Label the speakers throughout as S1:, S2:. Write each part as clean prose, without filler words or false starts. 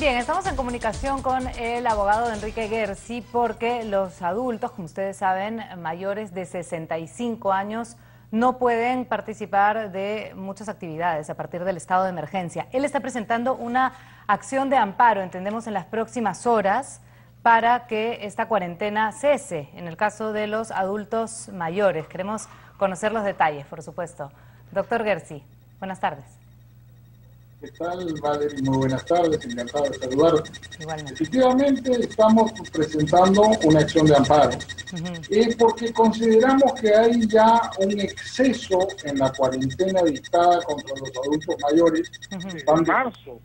S1: Bien, estamos en comunicación con el abogado Enrique Gersi porque los adultos, como ustedes saben, mayores de 65 años no pueden participar de muchas actividades a partir del estado de emergencia. Él está presentando una acción de amparo, entendemos, en las próximas horas para que esta cuarentena cese en el caso de los adultos mayores. Queremos conocer los detalles, por supuesto. Doctor Gersi, buenas tardes.
S2: ¿Qué tal, Valerie? Muy buenas tardes, encantado de saludarte.
S1: Igualmente.
S2: Efectivamente, estamos presentando una acción de amparo, porque consideramos que hay ya un exceso en la cuarentena dictada contra los adultos mayores.
S3: En marzo,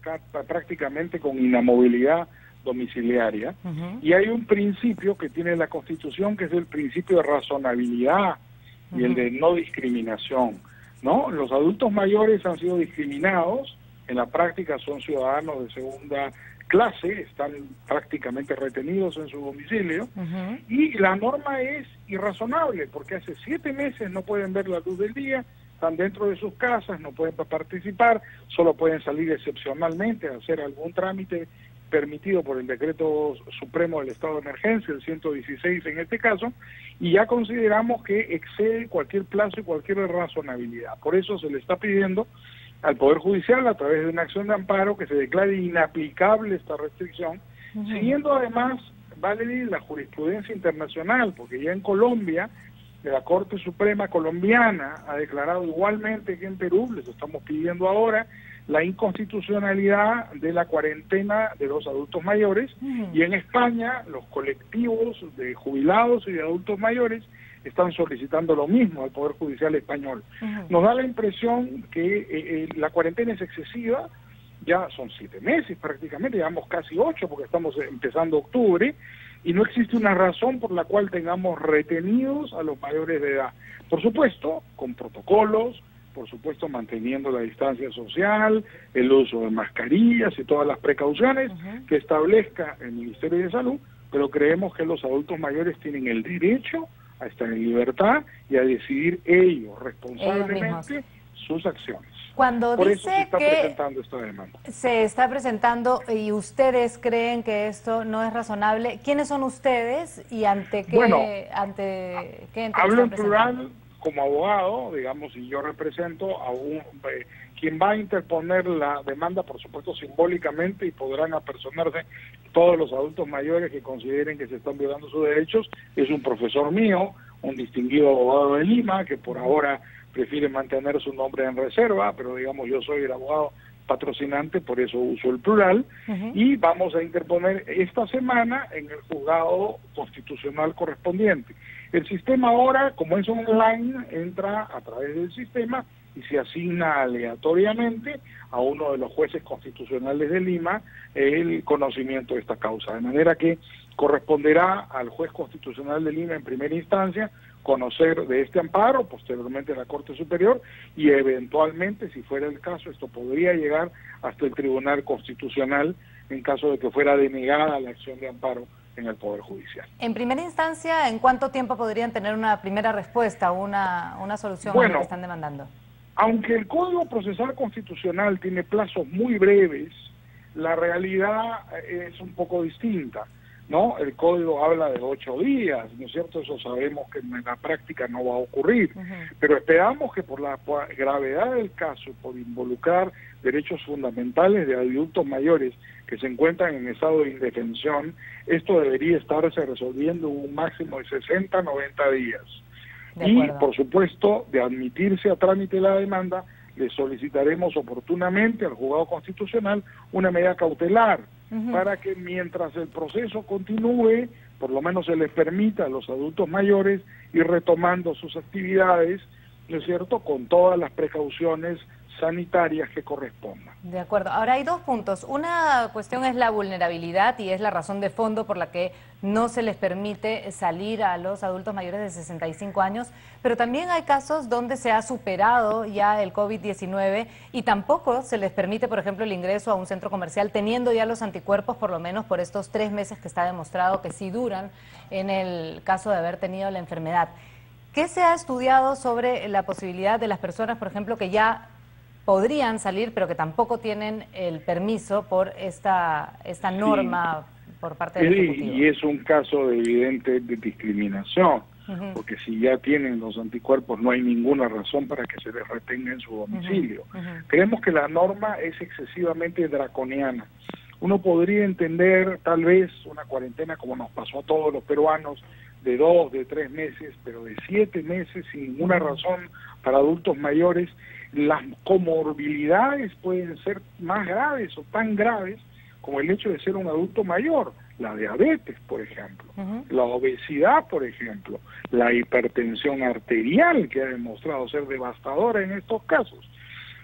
S3: prácticamente con inamovilidad domiciliaria, y hay un principio que tiene la Constitución, que es el principio de razonabilidad y el de no discriminación, ¿no? Los adultos mayores han sido discriminados. En la práctica son ciudadanos de segunda clase, están prácticamente retenidos en su domicilio, y la norma es irrazonable, porque hace 7 meses no pueden ver la luz del día, están dentro de sus casas, no pueden participar, solo pueden salir excepcionalmente a hacer algún trámite permitido por el Decreto Supremo del Estado de Emergencia, el 116 en este caso, y ya consideramos que excede cualquier plazo y cualquier razonabilidad. Por eso se le está pidiendo al Poder Judicial, a través de una acción de amparo, que se declare inaplicable esta restricción, siguiendo además, Valerie, la jurisprudencia internacional, porque ya en Colombia, la Corte Suprema colombiana ha declarado igualmente que en Perú, les estamos pidiendo ahora, la inconstitucionalidad de la cuarentena de los adultos mayores, y en España los colectivos de jubilados y de adultos mayores están solicitando lo mismo al Poder Judicial español. Nos da la impresión que la cuarentena es excesiva, ya son 7 meses prácticamente, llevamos casi 8 porque estamos empezando octubre, y no existe una razón por la cual tengamos retenidos a los mayores de edad. Por supuesto, con protocolos, por supuesto manteniendo la distancia social, el uso de mascarillas y todas las precauciones que establezca el Ministerio de Salud, pero creemos que los adultos mayores tienen el derecho a estar en libertad y a decidir ellos responsablemente sus acciones.
S1: Cuando
S3: Por
S1: dice
S3: eso se está
S1: que
S3: presentando esta demanda.
S1: se está presentando y ustedes creen que esto no es razonable, ¿quiénes son ustedes y ante qué,
S3: Bueno,
S1: hablo
S3: en plural como abogado, digamos, y yo represento a quien va a interponer la demanda, por supuesto simbólicamente, y podrán apersonarse todos los adultos mayores que consideren que se están violando sus derechos. Es un profesor mío, un distinguido abogado de Lima, que por ahora prefiere mantener su nombre en reserva, pero digamos yo soy el abogado patrocinante, por eso uso el plural, y vamos a interponer esta semana en el juzgado constitucional correspondiente. El sistema ahora, como es online, entra a través del sistema y se asigna aleatoriamente a uno de los jueces constitucionales de Lima el conocimiento de esta causa, de manera que corresponderá al juez constitucional de Lima en primera instancia conocer de este amparo, posteriormente a la Corte Superior, y eventualmente, si fuera el caso, esto podría llegar hasta el Tribunal Constitucional en caso de que fuera denegada la acción de amparo en el Poder Judicial.
S1: En primera instancia, ¿en cuánto tiempo podrían tener una primera respuesta, una solución a lo que están demandando?
S3: Aunque el Código Procesal Constitucional tiene plazos muy breves, la realidad es un poco distinta, ¿no? El código habla de 8 días, ¿no es cierto? Eso sabemos que en la práctica no va a ocurrir, pero esperamos que por la gravedad del caso, por involucrar derechos fundamentales de adultos mayores que se encuentran en estado de indefensión, esto debería estarse resolviendo en un máximo de 60, 90 días. Y, por supuesto, de admitirse a trámite la demanda, le solicitaremos oportunamente al juzgado constitucional una medida cautelar para que mientras el proceso continúe, por lo menos se les permita a los adultos mayores ir retomando sus actividades, ¿no es cierto?, con todas las precauciones sanitarias que correspondan.
S1: De acuerdo. Ahora hay 2 puntos. Una cuestión es la vulnerabilidad y es la razón de fondo por la que no se les permite salir a los adultos mayores de 65 años, pero también hay casos donde se ha superado ya el COVID-19 y tampoco se les permite, por ejemplo, el ingreso a un centro comercial teniendo ya los anticuerpos, por lo menos por estos 3 meses que está demostrado que sí duran en el caso de haber tenido la enfermedad. ¿Qué se ha estudiado sobre la posibilidad de las personas, por ejemplo, que ya podrían salir, pero que tampoco tienen el permiso por esta norma por parte del Ejecutivo.
S3: Y es un caso de evidente de discriminación, porque si ya tienen los anticuerpos no hay ninguna razón para que se les retenga en su domicilio. Creemos que la norma es excesivamente draconiana. Uno podría entender tal vez una cuarentena como nos pasó a todos los peruanos, de 2, de 3 meses, pero de 7 meses sin ninguna razón para adultos mayores. Las comorbilidades pueden ser más graves o tan graves como el hecho de ser un adulto mayor, la diabetes, por ejemplo, la obesidad, por ejemplo, la hipertensión arterial, que ha demostrado ser devastadora en estos casos.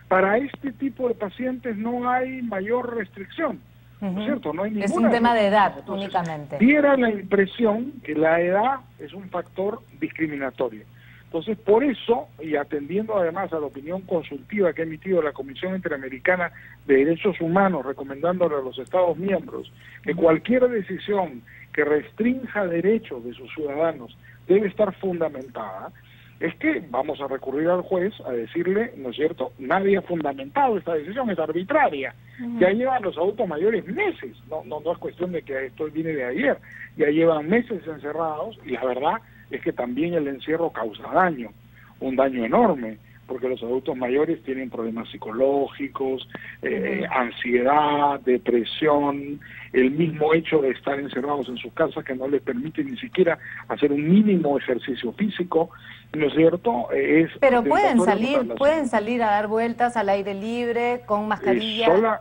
S3: Para este tipo de pacientes no hay mayor restricción, ¿no es cierto? No hay ninguna.
S1: Es un tema de edad.
S3: Entonces,
S1: únicamente.
S3: Diera la impresión que la edad es un factor discriminatorio. Entonces, por eso, y atendiendo además a la opinión consultiva que ha emitido la Comisión Interamericana de Derechos Humanos, recomendándole a los Estados miembros que cualquier decisión que restrinja derechos de sus ciudadanos debe estar fundamentada, es que vamos a recurrir al juez a decirle, ¿no es cierto?, nadie ha fundamentado esta decisión, es arbitraria. Ya llevan los adultos mayores meses, no es cuestión de que esto viene de ayer, ya llevan meses encerrados y la verdad es que también el encierro causa daño, un daño enorme, porque los adultos mayores tienen problemas psicológicos, ansiedad, depresión, el mismo hecho de estar encerrados en sus casas que no les permite ni siquiera hacer un mínimo ejercicio físico, ¿no es cierto?
S1: Pero pueden salir a dar vueltas al aire libre, con mascarilla.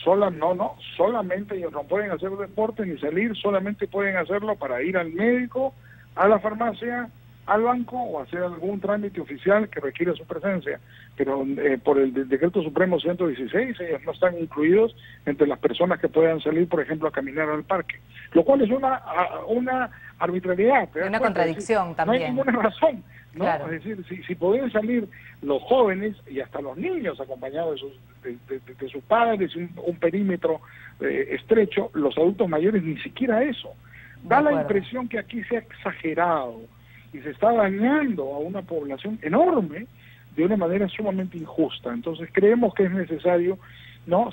S3: Solamente ellos no pueden hacer deporte ni salir, solamente pueden hacerlo para ir al médico, a la farmacia, al banco o hacer algún trámite oficial que requiera su presencia, pero por el Decreto Supremo 116 ellos no están incluidos entre las personas que puedan salir, por ejemplo, a caminar al parque, lo cual es una arbitrariedad.
S1: Una contradicción también.
S3: No hay ninguna razón, ¿no?
S1: Claro.
S3: Es decir, si pueden salir los jóvenes y hasta los niños acompañados de sus padres, un perímetro estrecho, los adultos mayores ni siquiera eso. Da la impresión que aquí se ha exagerado y se está dañando a una población enorme de una manera sumamente injusta. Entonces creemos que es necesario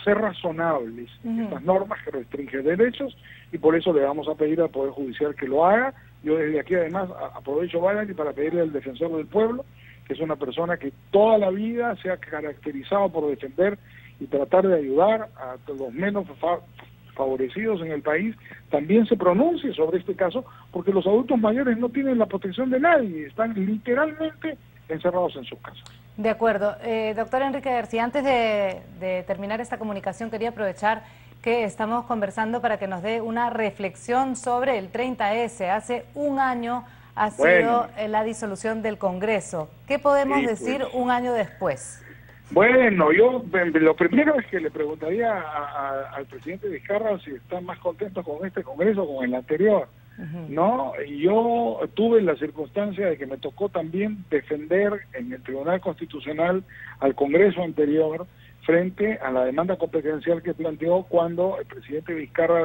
S3: ser razonables en estas normas que restringen derechos y por eso le vamos a pedir al Poder Judicial que lo haga. Yo desde aquí además aprovecho para pedirle al Defensor del Pueblo, que es una persona que toda la vida se ha caracterizado por defender y tratar de ayudar a los menos favorecidos en el país, también se pronuncie sobre este caso, porque los adultos mayores no tienen la protección de nadie, están literalmente encerrados en sus casas.
S1: De acuerdo. Doctor Enrique García, antes de terminar esta comunicación, quería aprovechar que estamos conversando para que nos dé una reflexión sobre el 30S. Hace un año ha sido la disolución del Congreso. ¿Qué podemos decir un año después?
S3: Bueno, yo lo primero es que le preguntaría al presidente Vizcarra si está más contento con este Congreso o con el anterior, ¿no? Yo tuve la circunstancia de que me tocó también defender en el Tribunal Constitucional al Congreso anterior frente a la demanda competencial que planteó cuando el presidente Vizcarra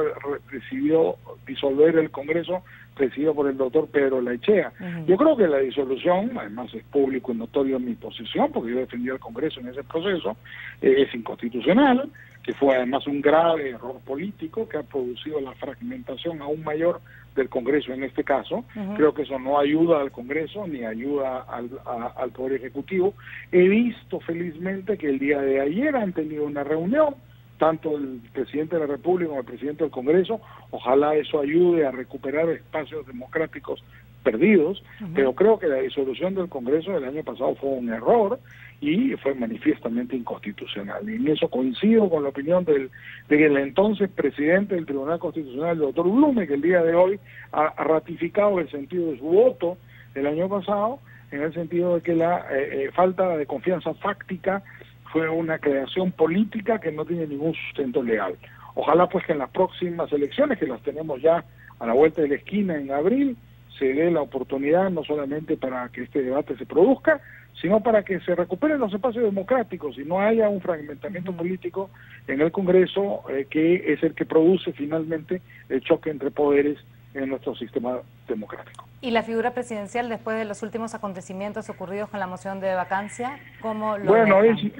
S3: decidió disolver el Congreso presidido por el doctor Pedro Laechea. Yo creo que la disolución, además es público y notorio en mi posición, porque yo defendí al Congreso en ese proceso, es inconstitucional, que fue además un grave error político que ha producido la fragmentación aún mayor del Congreso en este caso. Creo que eso no ayuda al Congreso ni ayuda al Poder Ejecutivo. He visto felizmente que el día de ayer han tenido una reunión, tanto el presidente de la República como el presidente del Congreso. Ojalá eso ayude a recuperar espacios democráticos perdidos, pero creo que la disolución del Congreso del año pasado fue un error y fue manifiestamente inconstitucional. Y en eso coincido con la opinión del entonces presidente del Tribunal Constitucional, el doctor Blume, que el día de hoy ha ratificado el sentido de su voto del año pasado, en el sentido de que la falta de confianza fáctica fue una creación política que no tiene ningún sustento legal. Ojalá pues que en las próximas elecciones, que las tenemos ya a la vuelta de la esquina en abril, se dé la oportunidad no solamente para que este debate se produzca, sino para que se recuperen los espacios democráticos y no haya un fragmentamiento político en el Congreso que es el que produce finalmente el choque entre poderes en nuestro sistema democrático.
S1: ¿Y la figura presidencial, después de los últimos acontecimientos ocurridos con la moción de vacancia, cómo lo
S3: bueno,
S1: dejan?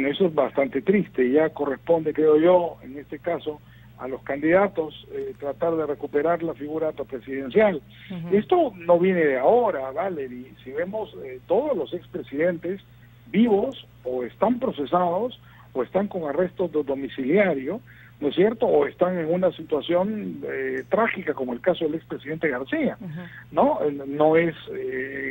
S3: Eso es bastante triste. Ya corresponde, creo yo, en este caso, a los candidatos tratar de recuperar la figura presidencial. Esto no viene de ahora, Valerie. Si vemos todos los expresidentes vivos o están procesados o están con arrestos domiciliario, ¿no es cierto? O están en una situación trágica como el caso del expresidente García, ¿no? No es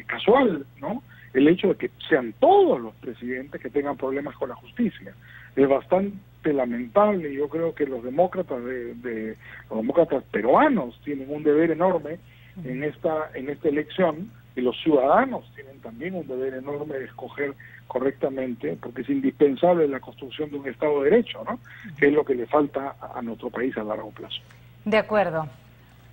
S3: casual, ¿no? El hecho de que sean todos los presidentes que tengan problemas con la justicia. Es bastante lamentable, y yo creo que los demócratas los demócratas peruanos tienen un deber enorme en esta elección, y los ciudadanos tienen también un deber enorme de escoger correctamente, porque es indispensable la construcción de un Estado de Derecho, ¿no? Que es lo que le falta a nuestro país a largo plazo.
S1: De acuerdo.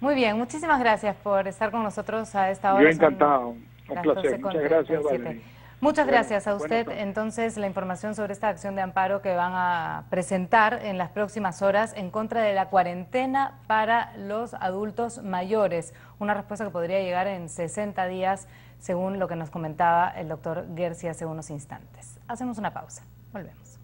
S1: Muy bien, muchísimas gracias por estar con nosotros a esta hora.
S3: Yo encantado, un placer. Muchas gracias, Valerie.
S1: Muchas gracias a usted. Entonces, la información sobre esta acción de amparo que van a presentar en las próximas horas en contra de la cuarentena para los adultos mayores. Una respuesta que podría llegar en 60 días, según lo que nos comentaba el doctor Guerci hace unos instantes. Hacemos una pausa. Volvemos.